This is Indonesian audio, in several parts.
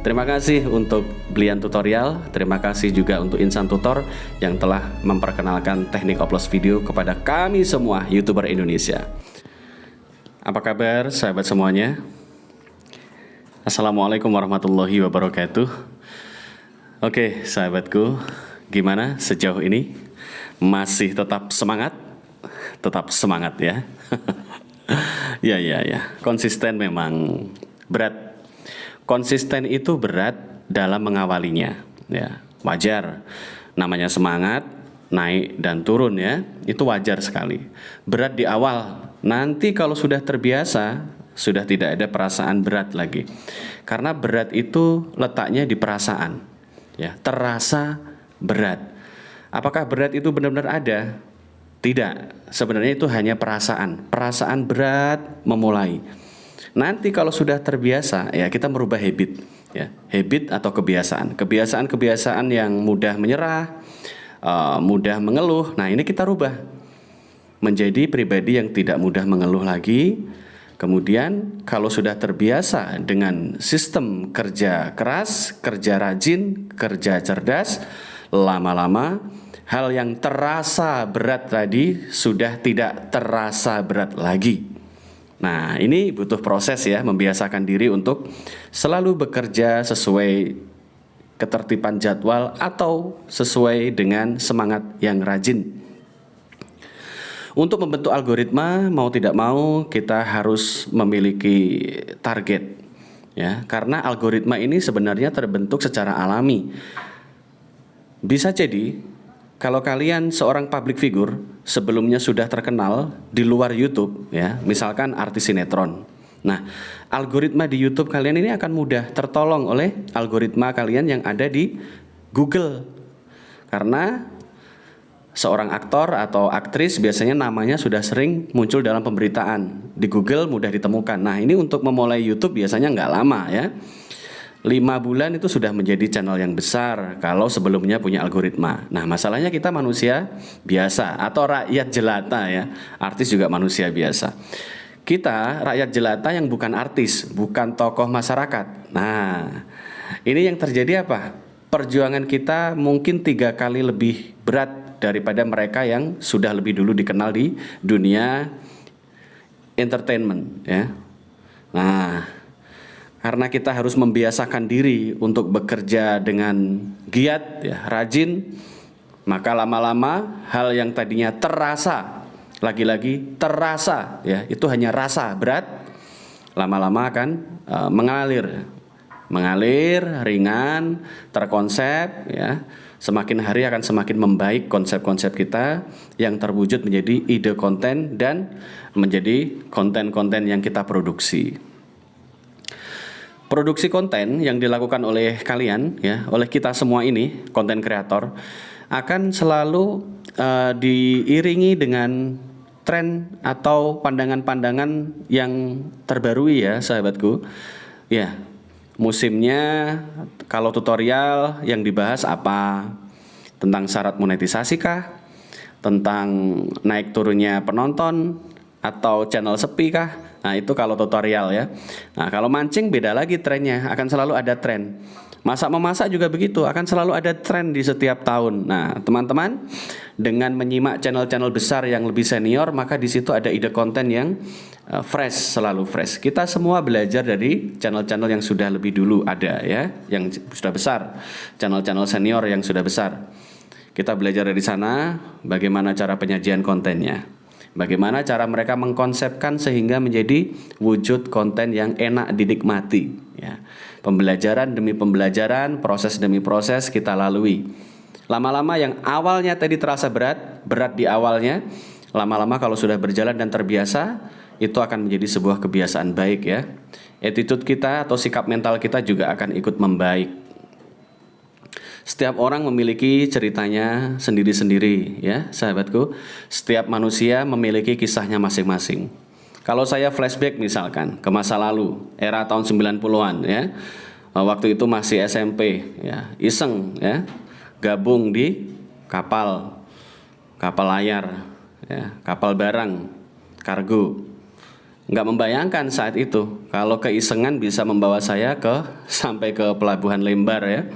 Terima kasih untuk Blian Tutorial, terima kasih juga untuk Insan Tutor yang telah memperkenalkan teknik upload video kepada kami semua YouTuber Indonesia. Apa kabar sahabat semuanya? Assalamualaikum warahmatullahi wabarakatuh. Oke sahabatku, gimana sejauh ini? Masih tetap semangat? Tetap semangat ya. Ya, konsisten memang berat. Konsisten itu berat dalam mengawalinya, ya wajar. Namanya semangat, naik dan turun ya, itu wajar sekali. Berat di awal, nanti kalau sudah terbiasa, sudah tidak ada perasaan berat lagi. Karena berat itu letaknya di perasaan, ya terasa berat. Apakah berat itu benar-benar ada? Tidak, sebenarnya itu hanya perasaan. Perasaan berat memulai. Nanti kalau sudah terbiasa, ya kita merubah habit, ya habit atau kebiasaan. Kebiasaan yang mudah menyerah, mudah mengeluh. Nah ini kita rubah menjadi pribadi yang tidak mudah mengeluh lagi. Kemudian kalau sudah terbiasa dengan sistem kerja keras, kerja rajin, kerja cerdas, lama-lama hal yang terasa berat tadi sudah tidak terasa berat lagi. Nah ini butuh proses ya, membiasakan diri untuk selalu bekerja sesuai ketertiban jadwal atau sesuai dengan semangat yang rajin. Untuk membentuk algoritma, mau tidak mau kita harus memiliki target ya, karena algoritma ini sebenarnya terbentuk secara alami. Bisa jadi kalau kalian seorang public figure sebelumnya sudah terkenal di luar YouTube ya, misalkan artis sinetron. Nah, algoritma di YouTube kalian ini akan mudah tertolong oleh algoritma kalian yang ada di Google. Karena seorang aktor atau aktris biasanya namanya sudah sering muncul dalam pemberitaan. Di Google mudah ditemukan. Nah, ini untuk memulai YouTube biasanya nggak lama ya. 5 bulan itu sudah menjadi channel yang besar kalau sebelumnya punya algoritma. Nah masalahnya kita manusia biasa atau rakyat jelata ya. Artis juga manusia biasa. Kita rakyat jelata yang bukan artis, bukan tokoh masyarakat. Nah ini yang terjadi apa? Perjuangan kita mungkin 3 kali lebih berat daripada mereka yang sudah lebih dulu dikenal di dunia entertainment ya. Nah karena kita harus membiasakan diri untuk bekerja dengan giat, ya, rajin, maka lama-lama hal yang tadinya terasa, lagi-lagi terasa, ya, itu hanya rasa berat, lama-lama akan mengalir, ringan, terkonsep, ya. Semakin hari akan semakin membaik konsep-konsep kita yang terwujud menjadi ide konten dan menjadi konten-konten yang kita produksi. Produksi konten yang dilakukan oleh kalian ya, oleh kita semua ini konten kreator akan selalu diiringi dengan tren atau pandangan-pandangan yang terbarui ya sahabatku. Ya, musimnya kalau tutorial yang dibahas apa? Tentang syarat monetisasi kah? Tentang naik turunnya penonton atau channel sepi kah? Nah itu kalau tutorial ya. Nah kalau mancing beda lagi trennya, akan selalu ada tren. Masak-memasak juga begitu, akan selalu ada tren di setiap tahun. Nah teman-teman, dengan menyimak channel-channel besar yang lebih senior, maka di situ ada ide konten yang fresh, selalu fresh. Kita semua belajar dari channel-channel yang sudah lebih dulu ada ya, yang sudah besar, channel-channel senior yang sudah besar. Kita belajar dari sana bagaimana cara penyajian kontennya. Bagaimana cara mereka mengkonsepkan sehingga menjadi wujud konten yang enak dinikmati ya. Pembelajaran demi pembelajaran, proses demi proses kita lalui. Lama-lama yang awalnya tadi terasa berat di awalnya, lama-lama kalau sudah berjalan dan terbiasa, itu akan menjadi sebuah kebiasaan baik ya. Attitude kita atau sikap mental kita juga akan ikut membaik. Setiap orang memiliki ceritanya sendiri-sendiri ya sahabatku. Setiap manusia memiliki kisahnya masing-masing. Kalau saya flashback misalkan ke masa lalu, era tahun 90-an ya. Waktu itu masih SMP ya, iseng ya, gabung di kapal layar ya, kapal barang, kargo. nggak membayangkan saat itu kalau keisengan bisa membawa saya sampai ke pelabuhan Lembar ya,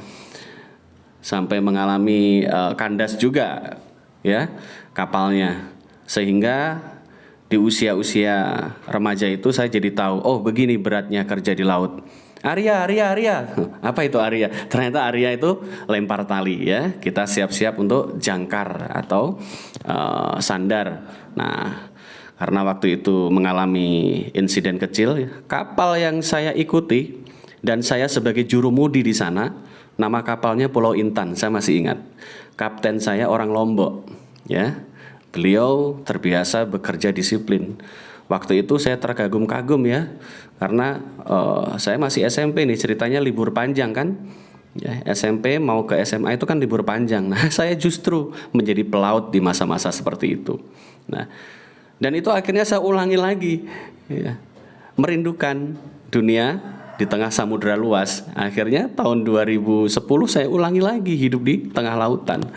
sampai mengalami kandas juga ya kapalnya, sehingga di usia-usia remaja itu saya jadi tahu, oh begini beratnya kerja di laut. Arya, apa itu Arya? Ternyata Arya itu lempar tali ya. Kita siap-siap untuk jangkar atau sandar. Nah, karena waktu itu mengalami insiden kecil, kapal yang saya ikuti dan saya sebagai jurumudi di sana, nama kapalnya Pulau Intan, saya masih ingat. Kapten saya orang Lombok, ya. Beliau terbiasa bekerja disiplin. Waktu itu saya terkagum-kagum ya, karena saya masih SMP nih, ceritanya libur panjang kan. Ya, SMP mau ke SMA itu kan libur panjang. Nah, saya justru menjadi pelaut di masa-masa seperti itu. Nah, dan itu akhirnya saya ulangi lagi, ya. Merindukan dunia di tengah samudera luas. Akhirnya tahun 2010 saya ulangi lagi hidup di tengah lautan.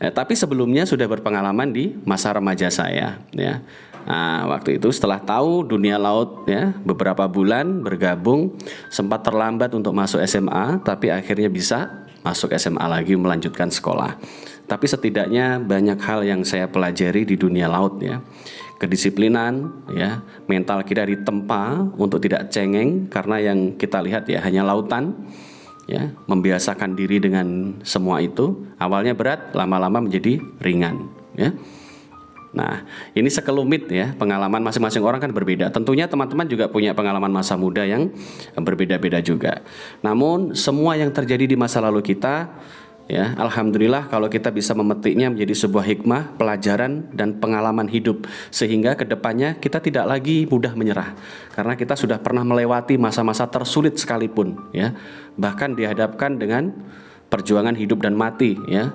Tapi sebelumnya sudah berpengalaman di masa remaja saya, ya. Nah, waktu itu setelah tahu dunia laut ya, beberapa bulan bergabung, sempat terlambat untuk masuk SMA, tapi akhirnya bisa masuk SMA lagi melanjutkan sekolah. Tapi setidaknya banyak hal yang saya pelajari di dunia laut ya. Kedisiplinan ya, mental kita ditempa untuk tidak cengeng karena yang kita lihat ya hanya lautan. Ya, membiasakan diri dengan semua itu, awalnya berat, lama-lama menjadi ringan ya. Nah, ini sekelumit ya, pengalaman masing-masing orang kan berbeda. Tentunya teman-teman juga punya pengalaman masa muda yang berbeda-beda juga. Namun semua yang terjadi di masa lalu kita ya, alhamdulillah kalau kita bisa memetiknya menjadi sebuah hikmah, pelajaran dan pengalaman hidup, sehingga kedepannya kita tidak lagi mudah menyerah. Karena kita sudah pernah melewati masa-masa tersulit sekalipun ya. Bahkan dihadapkan dengan perjuangan hidup dan mati ya.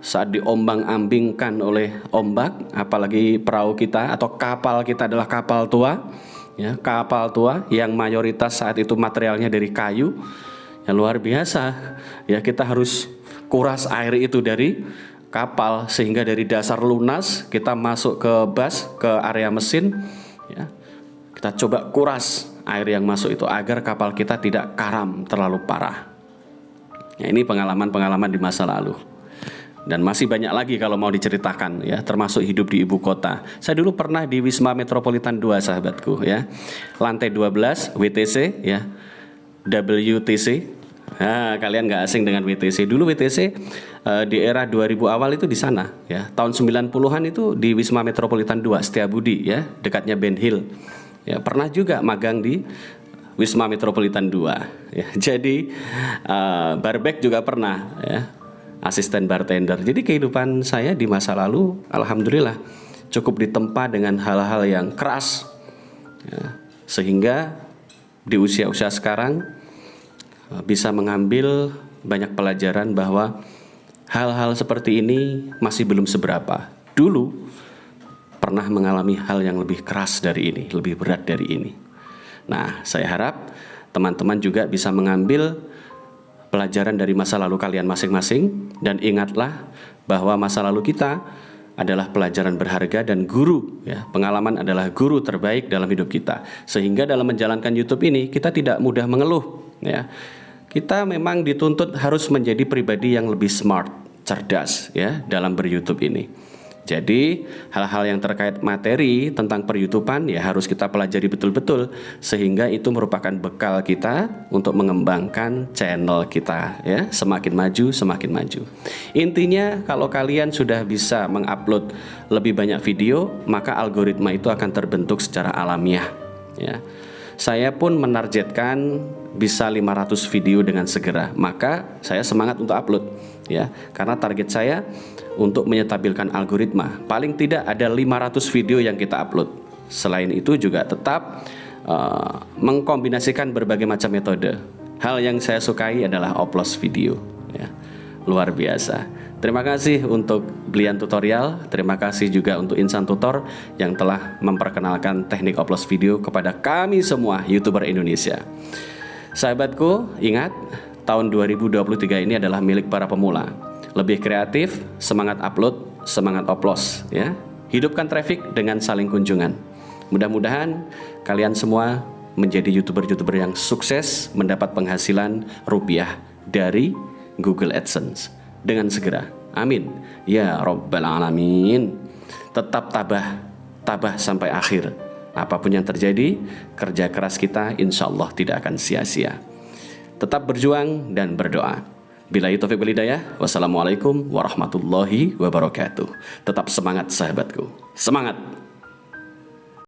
Saat diombang-ambingkan oleh ombak, apalagi perahu kita atau kapal kita adalah kapal tua ya, kapal tua yang mayoritas saat itu materialnya dari kayu, ya luar biasa ya, kita harus kuras air itu dari kapal sehingga dari dasar lunas kita masuk ke bas, ke area mesin ya, kita coba kuras air yang masuk itu agar kapal kita tidak karam terlalu parah ya. Ini pengalaman-pengalaman di masa lalu. Dan masih banyak lagi kalau mau diceritakan ya, termasuk hidup di ibu kota. Saya dulu pernah di Wisma Metropolitan 2 sahabatku ya. Lantai 12 WTC ya. WTC. Nah, kalian nggak asing dengan WTC. Dulu WTC di era 2000 awal itu di sana ya. Tahun 90-an itu di Wisma Metropolitan 2 Setiabudi ya, dekatnya Ben Hill. Ya, pernah juga magang di Wisma Metropolitan 2 ya. Jadi barback juga pernah ya. Asisten bartender. Jadi kehidupan saya di masa lalu alhamdulillah cukup ditempa dengan hal-hal yang keras ya, sehingga di usia-usia sekarang bisa mengambil banyak pelajaran bahwa hal-hal seperti ini masih belum seberapa. Dulu pernah mengalami hal yang lebih keras dari ini, lebih berat dari ini. Nah, saya harap teman-teman juga bisa mengambil pelajaran dari masa lalu kalian masing-masing, dan ingatlah bahwa masa lalu kita adalah pelajaran berharga dan guru ya. Pengalaman adalah guru terbaik dalam hidup kita, sehingga dalam menjalankan YouTube ini kita tidak mudah mengeluh ya. Kita memang dituntut harus menjadi pribadi yang lebih smart, cerdas ya dalam ber-YouTube ini. Jadi hal-hal yang terkait materi tentang per-YouTubean ya harus kita pelajari betul-betul, sehingga itu merupakan bekal kita untuk mengembangkan channel kita ya, semakin maju semakin maju. Intinya kalau kalian sudah bisa mengupload lebih banyak video, maka algoritma itu akan terbentuk secara alamiah ya. Saya pun menargetkan bisa 500 video dengan segera, maka saya semangat untuk upload ya, karena target saya untuk menyetabilkan algoritma. Paling tidak ada 500 video yang kita upload. Selain itu juga tetap mengkombinasikan berbagai macam metode. Hal yang saya sukai adalah upload video ya. Luar biasa. Terima kasih untuk Blian Tutorial, terima kasih juga untuk Insan Tutor yang telah memperkenalkan teknik upload video kepada kami semua YouTuber Indonesia. Sahabatku, ingat, tahun 2023 ini adalah milik para pemula. Lebih kreatif, semangat upload, semangat oplos ya. Hidupkan traffic dengan saling kunjungan. Mudah-mudahan kalian semua menjadi YouTuber-YouTuber yang sukses mendapat penghasilan rupiah dari Google AdSense dengan segera. Amin ya Rabbal Alamin. Tetap tabah sampai akhir. Apapun yang terjadi, kerja keras kita insya Allah tidak akan sia-sia. Tetap berjuang dan berdoa. Billahi taufiq wal hidayah. Wassalamualaikum warahmatullahi wabarakatuh. Tetap semangat sahabatku. Semangat.